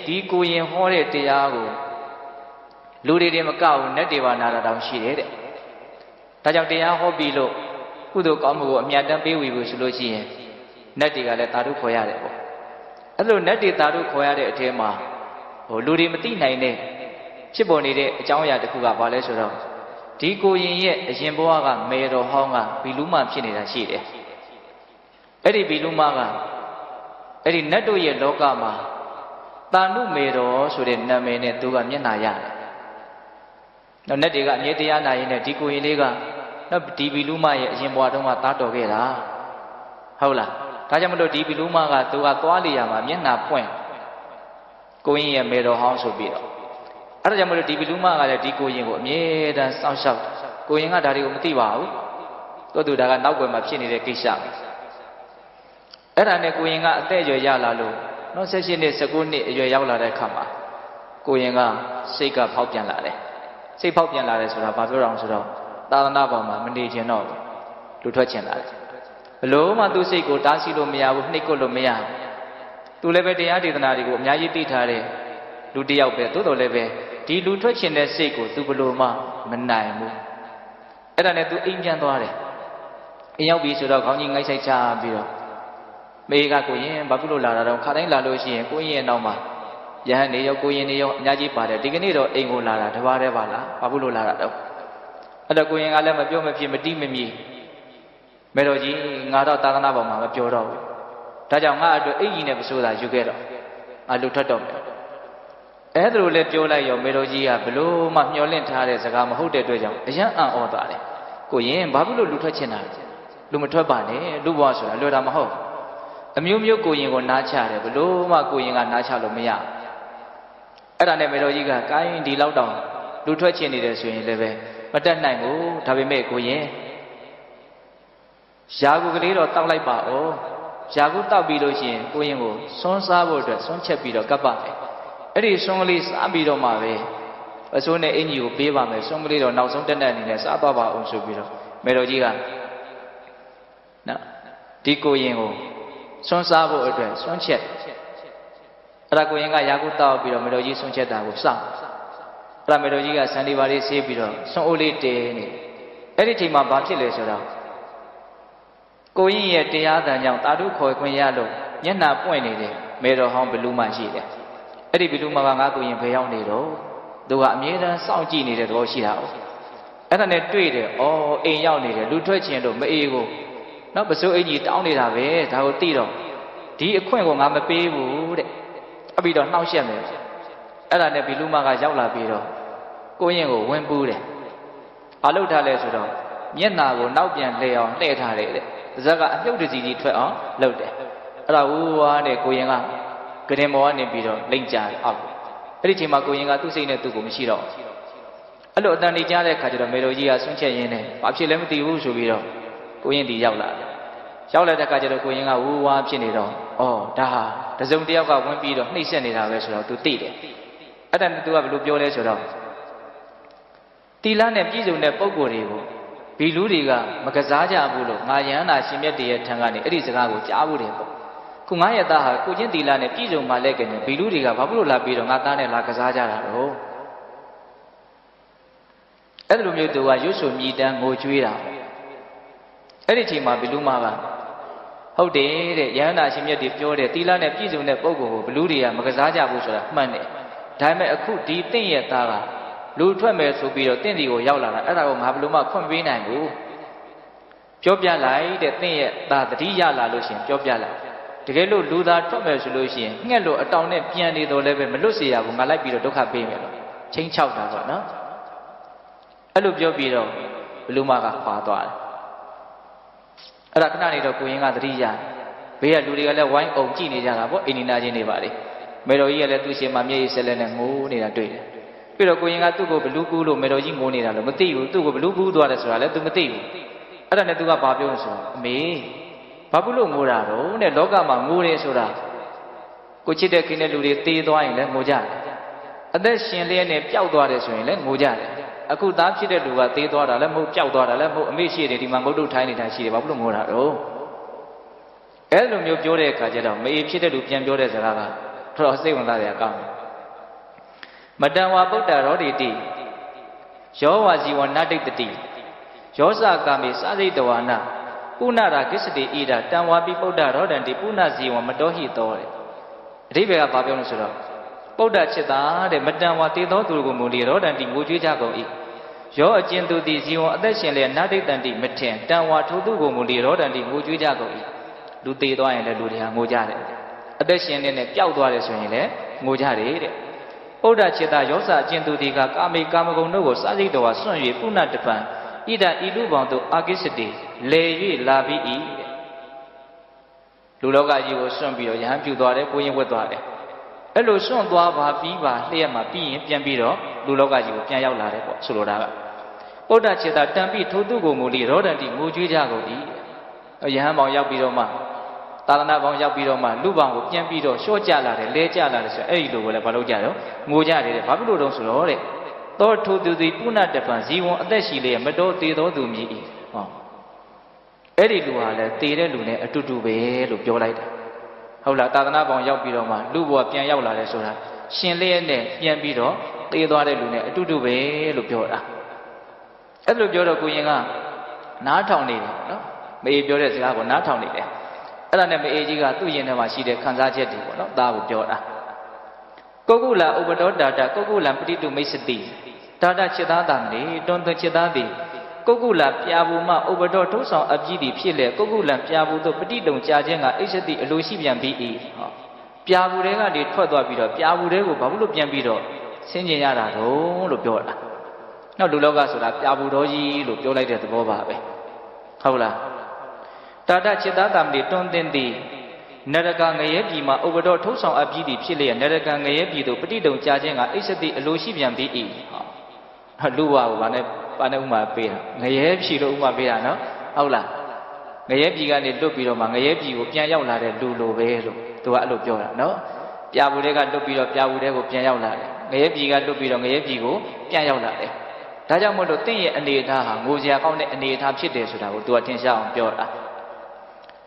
ဒီကိုရင်ဟောတဲ့တရားကိုလူတွေမကောက်ဘူးနတ်တွေပါနာတာတောင်ရှိတယ်တဲ့ဒါကြောင့်တရားဟောပြီးလို့ကုသိုလ်ကောင်းမှုကိုအမြတ်တမ်းပေးဝေဖို့ဆိုလို့ရှိရင်နတ်တွေကလည်းသာဓုခေါ်ရတယ်ပေါ့အဲ့လိုနတ်တွေသာဓုခေါ်ရတဲ့အထဲမှာလူတွေမသိနိုင်တဲ့ဖြစ်ပေါ်နေတဲ့အကြောင်းအရာတစ်ခုကဘာလဲဆိုတော့ဒီကိုရင်ရဲ့အရင်ဘဝကမေတော်ဟောင်းကဘီလူမဖြစ်နေတာရှိတယ်အဲ့ဒီဘီလူမကအဲ့ဒီနတ်တို့ရဲ့လောကမှာတာနုမေတော်ဆိုတဲ့နာမည်နဲ့သူကမျက်နှာရတယ်နောက်နတ်တွေကအမြဲတရားနာရင်လည်းဒီကိုရင်လေးကနောက်ဒီဘီလူမရဲ့အရင်ဘဝတုန်းကတားတော်ခဲ့တာဟုတ်လားဒါကြောင့်မလို့ဒီဘီလူမကသူကသွားလေရမှာမျက်နှာပွင့်ကိုရင်ရဲ့မေတော်ဟောင်းဆိုပြီးတော့အဲ့ဒါကြောင့်မလို့ဒီဘီလူမကလည်းဒီကိုရင်ကိုအမြဲတမ်းစောင့်ရှောက်ကိုရင်ကဒါတွေကိုမသိပါဘူးတို့သူဒါကနောက်ွယ်မှာဖြစ်နေတဲ့ကိစ္စအဲ့ဒါနဲ့ကိုရင်ကအသက်အရွယ်ရလာလို့နော်16နှစ်19နှစ်အရွယ်ရောက်လာတဲ့အခါမှာကိုရင်ကစိတ်ကဖောက်ပြန်လာတယ်စိတ်ဖောက်ပြန်လာတယ်ဆိုတာဘာပြောတော့ဆိုတော့သာသနာ့ဘောင်မှာမနေချင်တော့ဘူးလူထွက်ချင်လာတယ်ဘလို့မှသူ့စိတ်ကိုတားဆီးလို့မရဘူးနှိပ်ကွပ်လို့မရဘူးသူလည်းပဲတရားဒေသနာတွေကိုအများကြီးသိထားတယ်လူတယောက်ပဲသို့တော်လည်းပဲဒီလူထွက်ချင်တဲ့စိတ်ကိုသူဘလို့မှမနိုင်ဘူးအဲ့ဒါနဲ့သူအိမ်ပြန်သွားတယ်အိမ်ရောက်ပြီဆိုတော့ခေါင်းကြီးငိုက်ဆိုင်ချပြီးတော့မေကကိုရင်ဘာဖြစ်လို့လာတာတော့ခါတိုင်းလာလို့ရှိရင်ကိုရင်ရဲ့နောက်မှာယဟန်နေရောကိုရင်နေရောအများကြီးပါတယ်ဒီကနေ့တော့အိမ်ကိုလာတာတပါးတည်းပါလားဘာဖြစ်လို့လာတာတော့အဲ့တော့ကိုရင်ကလည်းမပြောမဖြစ်မတိမမြည်မေတော်ကြီးငါတော့သာသနာပေါ်မှာမပြောတော့ဘူးဒါကြောင့်ငါအတွက်အိမ်ကြီးနဲ့ပစိုးတာယူခဲ့တော့လူထွက်တော့မယ်အဲ့ဒါလိုလည်းပြောလိုက်ရောမေတော်ကြီးကဘလို့မှမျောလင့်ထားတဲ့စကားမဟုတ်တဲ့အတွက်ကြောင့်အယံအံ့ဩသွားတယ်ကိုရင်ဘာဖြစ်လို့လူထွက်ချင်တာလူမထွက်ပါနဲ့လူဘဝဆိုတာလွယ်တာမဟုတ်အမျိုးမျိုးကိုရင်ကိုနားချတယ်ဘလို့မှကိုရင်ကနားချလို့မရအဲ့ဒါနဲ့မေတော်ကြီးကကိုင်းဒီလောက်တောင်လူထွက်ချင်နေတယ်ဆိုရင်လည်းပဲမတက်နိုင်ဘူးဒါပေမဲ့ကိုရင်ယာကုကလေးတော့တောက်လိုက်ပါဦးယာကုတောက်ပြီးလို့ရှိရင်ကိုရင်ကိုစွန်းစားဖို့အတွက်စွန်းချက်ပြီးတော့ကပ်ပါမယ်အဲ့ဒီစွန်းကလေးစားပြီးတော့မှပဲအစိုးနဲ့အင်ကြီးကိုပေးပါမယ်စွန်းကလေးတော့နောက်ဆုံးတက်တဲ့အနေနဲ့စားသွားပါအောင်ဆိုပြီးတော့မေတော်ကြီးကနော်ဒီကိုရင်ကိုစွန်းစားဖို့အတွက်စွန်းချက်အဲ့ဒါကိုရင်ကယာကုတောက်ပြီးတော့မေတော်ကြီးစွန်းချက်တာကိုစောင့်အဲ့ဒါမေတော်ကြီးကစံဒီပါလေးဆေးပြီးတော့စွန်းအိုးလေးတဲနေအဲ့ဒီချိန်မှာဘာဖြစ်လဲဆိုတော့ကိုရင်ရဲ့တရားတန်ကြောင့်တာဓုခေါ်ခွင့်ရလို့မျက်နှာပွင့်နေတယ်မေတော်ဟောင်းဘလူးမရှိတယ်အဲ့ဒီဘလူးမကငါကိုရင်ဘယ်ရောက်နေတော့သူကအမြဲတမ်းစောင့်ကြည့်နေတဲ့သဘောရှိတာ哦အဲ့ဒါနဲ့တွေ့တယ်ဩအိမ်ရောက်နေတယ်လူထွက်ခြင်းတို့မအေးကိုနော်ပစိုးအင်ကြီးတောင်းနေတာပဲဒါကိုသိတော့ဒီအခွင့်ကိုငါမပေးဘူးတဲ့အပြီးတော့နှောက်ရှက်မယ်အဲ့ဒါနဲ့ဘီလူမကရောက်လာပြီးတော့ကိုရင်ကိုဝင်ပူးတယ်ဘာလုပ်ထားလဲဆိုတော့မျက်နာကိုနောက်ပြန်လှည့်အောင်လှည့်ထားတယ်တဲ့ပါဇက်ကအမြုပ်တစီကြီးထွက်အောင်လုပ်တယ်အဲ့ဒါဝူဝါတဲ့ကိုရင်ကကရင်မောကနေပြီးတော့လိမ့်ကြတယ်အောက်အဲ့ဒီချိန်မှာကိုရင်ကသူ့စိတ်နဲ့သူ့ကိုမရှိတော့အဲ့လိုအတန်နေကြတဲ့ခါကျတော့မေတော်ကြီးကဆွန့်ချက်ရင်းနဲ့ဘာဖြစ်လဲမသိဘူးဆိုပြီးတော့ကိုရင်ဒီရောက်လာတယ်ရောက်လာတဲ့ခါကျတော့ကိုရင်ကဝူဝါဖြစ်နေတော့ဩဒါဟာတစုံတစ်ယောက်ကဝင်ပြီးတော့နှိမ့်ဆက်နေတာပဲဆိုတော့ तू သိတယ်အဲ့ဒါနဲ့ तू ကဘယ်လိုပြောလဲဆိုတော့တီလာနဲ့ပြည်စုံတဲ့ပုံကိုယ်တွေကိုဘီလူတွေကမကစားကြဘူးလို့ငါယန္နာရှင်မြတ်တည်းရဲ့ထံကနေအဲ့ဒီစကားကိုကြားဘူးတယ်ပေါ့ခုငါရဲ့သားဟာကိုချင်းတီလာနဲ့ပြည်စုံမှလဲကနေဘီလူတွေကဘာဖြစ်လို့လာပြီးတော့ငါသားနဲ့လာကစားကြတာတော့အဲ့လိုမျိုး तू ကရွတ်ဆိုမြည်တမ်းငိုကြွေးတာအဲ့ဒီချိန်မှာဘီလူမကဟုတ်တယ်တဲ့ယန္နာရှင်မြတ်တည်းပြောတယ်တီလာနဲ့ပြည်စုံတဲ့ပုံကိုဘီလူတွေကမကစားကြဘူးဆိုတာမှန်တယ်ဒါပေမဲ့အခုဒီတင့်ရဲ့သားကလူထွက်မယ်ဆိုပြီးတော့တင့်ဒီကိုရောက်လာတာအဲ့ဒါကိုငါဘယ်လိုမှခွင့်ပေးနိုင်ဘူးပြောပြလိုက်တဲ့တင့်ရဲ့သားတတိယလာလို့ရှိရင်ပြောပြလိုက်တကယ်လို့လူသားထွက်မယ်ဆိုလို့ရှိရင်ငှက်လို့အတောင်နဲ့ပြန်နေတော့လည်းပဲမလွတ်စေရဘူးငါလိုက်ပြီးတော့ဒုက္ခပေးမယ်လို့ချင်းချောက်တာပေါ့နော်အဲ့လိုပြောပြီးတော့ဘလူမကခွာသွားတယ်အဲ့ဒါခဏနေတော့ကိုရင်ကတတိယဘေးကလူတွေကလည်းဝိုင်းအောင်ကြည့်နေကြတာပေါ့အိမ်နီနာချင်းတွေပါလေမေတော်ကြီးကလည်းသူ့ရှင်မှာမျက်ရည်ဆက်လက်နဲ့ငိုနေတာတွေ့တယ်ပြီးတော့ကိုရင်ကသူ့ကိုဘလူးကူးလို့မေတော်ကြီးငိုနေတာလို့မသိဘူးသူ့ကိုဘလူးကူးသွားတယ်ဆိုတာလည်း तू မသိဘူးအဲ့ဒါနဲ့ तू ကဘာပြောဆိုအမေဘာဖြစ်လို့ငိုတာတော့တဲ့လောကမှာငိုတယ်ဆိုတာကိုချစ်တဲ့ခင်တဲ့လူတွေတေးသွားရင်လည်းငိုကြတယ်အသက်ရှင်လျက်နဲ့ပျောက်သွားတယ်ဆိုရင်လည်းငိုကြတယ်အခုသားဖြစ်တဲ့လူကတေးသွားတာလည်းမဟုတ်ပျောက်သွားတာလည်းမဟုတ်အမေရှိတယ်ဒီမှာငုတ်တုတ်ထိုင်းနေတာရှိတယ်ဘာဖြစ်လို့ငိုတာတော့အဲ့လိုမျိုးပြောတဲ့အခါကျတော့မေဖြစ်တဲ့လူပြန်ပြောတဲ့စကားက တော်စိတ်ဝင်စားရကောင်းမတံဝါဗုဒ္ဓရောတိတိယောဝါဇီဝနာတိတတိယောဇကာမေစာရိတဝါနာပုဏ္ဏရာကိစ္စတိဣဒတံဝါပိဗုဒ္ဓရောဒန္တိပုဏ္ဏဇီဝမတောဟိတောတဲ့အဓိပ္ပာယ်ကဘာပြောလို့ဆိုတော့ဗုဒ္ဓจิตတာတဲ့မတံဝါတည်သောသူကိုမူလီရောဒန္တိငိုကြွေးကြကုန်၏ယောအကျဉ်သူသည်ဇီဝအသက်ရှင်လျက်နာတိတန္တိမထင်တံဝါထိုသူကိုမူလီရောဒန္တိငိုကြွေးကြကုန်၏လူသေးသွားရင်လည်းလူတွေဟာငိုကြတယ်အသက်ရှင်နေတဲ့ပျောက်သွားတယ်ဆိုရင်လည်းငိုကြတယ်တဲ့ဗုဒ္ဓจิตတာယောဇအကျဉ်သူသည်ကကာမေကာမဂုဏ်တို့ကိုစာရိတ္တဝါစွန့်၍ပုဏ္ဏတပံဣဒဤလူပေါင်းတို့အာကိစ္စတိလေ၍လာပြီး၏လူလောကကြီးကိုစွန့်ပြီးတော့ယဟန်ပြုသွားတယ်ကိုရင်ဝတ်သွားတယ်အဲ့လိုစွန့်သွားပါပြီးပါလျှက်မှာပြီးရင်ပြန်ပြီးတော့လူလောကကြီးကိုပြန်ရောက်လာတယ်ပေါ့ဆိုလိုတာကဗုဒ္ဓจิตတာတံပိထိုသူကိုမူလီရောဒန္တိငိုကြွေးကြကုန်၏ယဟန်ပေါင်းရောက်ပြီးတော့မှသာသနာပေါင်းရောက်ပြီးတော့မှလူပေါင်းကိုပြန်ပြီးတော့လျှော့ကြလာတယ်လဲကြလာတယ်ဆိုအဲ့ဒီလိုကိုလည်းမလုပ်ကြတော့ငိုကြတယ်တဲ့ဘာဖြစ်လို့တုံးဆိုတော့တဲ့သောထိုသူသည်ပုဏ္ဏတပံဇီဝံအသက်ရှိလျက်မတော်သေးသောသူမြည်၏ဟောအဲ့ဒီလူဟာလည်းသေတဲ့လူနဲ့အတူတူပဲလို့ပြောလိုက်တာဟုတ်လားသာသနာပေါင်းရောက်ပြီးတော့မှလူဘဝပြန်ရောက်လာတယ်ဆိုတာရှင်လျက်နဲ့ပြန်ပြီးတော့သေသွားတဲ့လူနဲ့အတူတူပဲလို့ပြောတာအဲ့လိုပြောတော့ကိုရင်ကနားထောင်နေတယ်နော်မေပြောတဲ့စကားကိုနားထောင်နေတယ်အဲ့ဒါနဲ့မေကြီးကသူ့ရင်ထဲမှာရှိတဲ့ခံစားချက်တွေပေါ့နော်ဒါကိုပြောတာကုက္ကုလဥပဒောတာတကုက္ကုလပတိတုမိတ်စတိတာတจิตသားတာနေတွန်းသွင်းจิตသားသည်ကုက္ကုလပြာဘူးမှဥပဒောထုဆောင်အပြီးသည်ဖြစ်လေကုက္ကုလပြာဘူးသို့ပတိတုံကြာခြင်းကအိစတိအလိုရှိပြန်ပြီး၏ဟောပြာဘူးတွေကနေထွက်သွားပြီးတော့ပြာဘူးတွေကိုဘာလို့ပြန်ပြီးတော့ဆင်းကျင်ရတာတော့လို့ပြောတာနောက်လူလောကဆိုတာပြာဘူးတော်ကြီးလို့ပြောလိုက်တဲ့သဘောပါပဲဟုတ်လားတာတจิตသားတာနေတွန်းသွင်းသည်နရကငရဲပြည်မှာဥပဒောထုဆောင်အပြီးသည်ဖြစ်လေနရကငရဲပြည်သို့ပတိတုံကြာခြင်းကအိစတိအလိုရှိပြန်ပြီး၏ဟောလူဝါကိုဗာနဲ့ဥမာပေးတာငရဲပြည်လို့ဥမာပေးတာနော်ဟုတ်လားငရဲပြည်ကနေလွတ်ပြီးတော့မှငရဲပြည်ကိုပြန်ရောက်လာတဲ့လူလိုပဲလို့သူကအဲ့လိုပြောတာနော်ပြာဘူးတွေကလွတ်ပြီးတော့ပြာဘူးတွေကိုပြန်ရောက်လာတယ်ငရဲပြည်ကလွတ်ပြီးတော့ငရဲပြည်ကိုပြန်ရောက်လာတယ်ဒါကြောင့်မို့လို့တင့်ရဲ့အနေအထားဟာငိုစရာကောင်းတဲ့အနေအထားဖြစ်တယ်ဆိုတာကိုသူကထင်ရှားအောင်ပြောတာ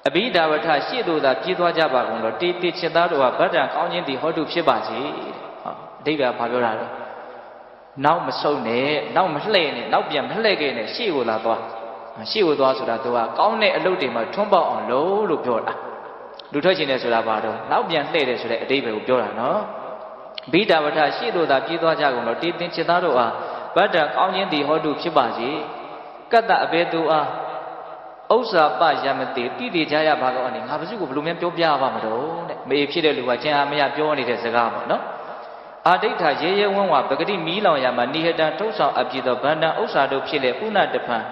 အဘိဓါဝထရှေ့သို့သာပြေးသွားကြပါကုန်လို့တေပိချစ်သားတို့ဟာဗတ္တံကောင်းခြင်းသည်ဟောတုဖြစ်ပါစေဟောအဓိပ္ပာယ်ဘာပြောတာလဲနောက်မဆုံးနဲ့နောက်မလှည့်နဲ့နောက်ပြန်မလှည့်ခဲ့နဲ့ရှေ့ကိုလာသွားရှေ့ကိုသွားဆိုတာသူကကောင်းတဲ့အလုပ်တွေမှာထွန်းပေါက်အောင်လုပ်လို့ပြောတာလူထွက်ချင်တယ်ဆိုတာဘာတော့နောက်ပြန်လှည့်တယ်ဆိုတဲ့အဓိပ္ပာယ်ကိုပြောတာနော်ဘိဓါဝထရှေ့သို့သာပြေးသွားကြကုန်လို့တေပိချစ်သားတို့ဟာဗတ္တံကောင်းခြင်းသည်ဟောတုဖြစ်ပါစေကတ္တအဘေသူအားဥစ္စာပယမတိတိတိကြရပါတော့အနေငါပစုကိုဘယ်လိုများပြောပြပါမလို့တဲ့မေဖြစ်တဲ့လူကကျန်အားမရပြောနေတဲ့စကားပေါ့နော်အာဒိဋ္ဌရေရဲဝန်းဝပဂတိမီးလောင်ရမှာနိဟတံထုံဆောင်အပ်ပြီးသောဗန္တံဥစ္စာတို့ဖြစ်လေပုဏ္ဏတဖန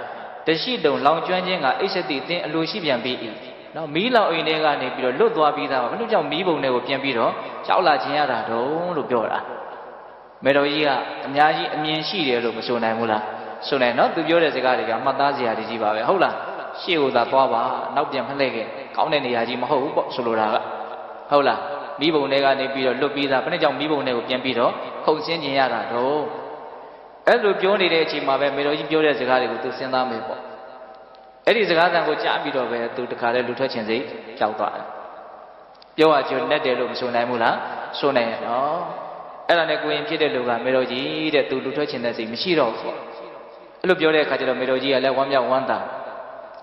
်တရှိတုံလောင်ကျွမ်းခြင်းကအိစတိအင်းအလိုရှိပြန်ပြီး၏နော်မီးလောင်အိမ်ထဲကနေပြီးတော့လွတ်သွားပြီးသားဘာလို့ကြောင့်မီးပုံတွေကိုပြန်ပြီးတော့ကြောက်လာခြင်းရတာတုံးလို့ပြောတာမေတော်ကြီးကအများကြီးအမြင်ရှိတယ်လို့မဆိုနိုင်ဘူးလားဆိုနိုင်နော်သူပြောတဲ့စကားတွေကမှတ်သားစရာကြီးပါပဲဟုတ်လားရှေ့ကိုသာသွားပါနောက်ပြန်မလှည့်ခဲ့ကောင်းတဲ့နေရာကြီးမဟုတ်ဘူးပေါ့ဆိုလိုတာကဟုတ်လားမိဘုံတွေကနေပြီးတော့လွတ်ပြီးသားဘယ်နဲ့ကြောင့်မိဘုံတွေကိုပြန်ပြီးတော့ခုန်ဆင်းကျင်ရတာတော့အဲ့လိုပြောနေတဲ့အချိန်မှာပဲမေတော်ကြီးပြောတဲ့စကားတွေကိုသူစဉ်းစားမယ်ပေါ့အဲ့ဒီစကားသံကိုကြားပြီးတော့ပဲသူတခါလဲလူထွက်ခြင်းစိတ်ကြောက်သွားတယ်ပြောရကျိုးနဲ့တယ်လို့မဆိုနိုင်ဘူးလားဆိုနိုင်ရဲ့နော်အဲ့ဒါနဲ့ကိုရင်ဖြစ်တဲ့လူကမေတော်ကြီးတဲ့သူလူထွက်ခြင်းတဲ့စိတ်မရှိတော့ဘူးပေါ့အဲ့လိုပြောတဲ့အခါကျတော့မေတော်ကြီးကလည်းဝမ်းမြောက်ဝမ်းသ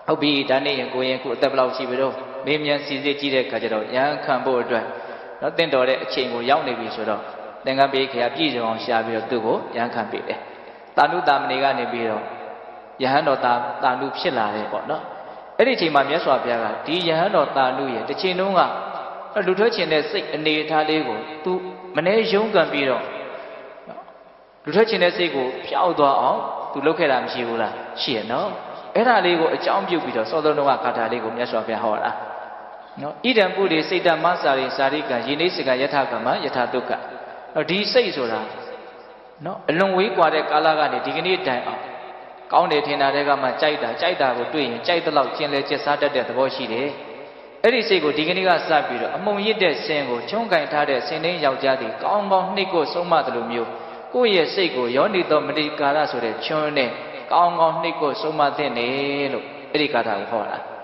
ာဟုတ်ပြီဒါနဲ့ရင်ကိုရင်ခုအသက်ဘယ်လောက်ရှိပြီတော့မေးမြန်းစီစစ်ကြည့်တဲ့အခါကျတော့ရဟန်းခံဖို့အတွက်နော်တင့်တော်တဲ့အချိန်ကိုရောက်နေပြီဆိုတော့သင်္ကန်းပေးခရာပြည့်စုံအောင်ရှာပြီးတော့သူ့ကိုရဟန်းခံပေးတယ်တာနုတာမဏေကနေပြီးတော့ယဟန်တော်တာနုဖြစ်လာတယ်ပေါ့နော်အဲ့ဒီအချိန်မှာမြတ်စွာဘုရားကဒီယဟန်တော်တာနုရဲ့တစ်ချိန်လုံးကလူထွက်ချင်တဲ့စိတ်အနေအထားလေးကိုသူမနှဲရုန်းကန်ပြီးတော့လူထွက်ချင်တဲ့စိတ်ကိုဖျောက်သွားအောင်သူလုပ်ခဲ့တာမရှိဘူးလားရှိရနော်အဲ့ဒါလေးကိုအကြောင်းပြုပြီးတော့သောတော်တော်ကဂါထာလေးကိုမြတ်စွာဘုရားဟောတာနော်ဣဒံပုရိစိတ်တမစာရိစာရိကယေနေစကယထာကမယထာတုက္ကဒီစိတ်ဆိုတာနော်အလွန်ဝေးကွာတဲ့ကာလကနေဒီကနေ့တိုင်အောင်ကောင်းတယ်ထင်တာတွေကမှကြိုက်တာကိုတွေ့ရင်ကြိုက်တဲ့လောက်ကျင်လဲကျက်စားတတ်တဲ့သဘောရှိတယ်အဲ့ဒီစိတ်ကိုဒီကနေ့ကစပြီးတော့အမုံရစ်တဲ့ဆင်းကိုချုံးကင်ထားတဲ့ဆင်းသိမ်းယောက်ျားတွေကောင်းကောင်းနှိပ်ကိုဆုံးမတယ်လို့မျိုးကိုယ့်ရဲ့စိတ်ကိုယောနိသောမတိကာရဆိုတဲ့ချွန်းနဲ့ကောင်းကောင်းနှိပ်ကိုဆုံးမသင့်တယ်လို့အဲ့ဒီကာထာကိုဟောတာ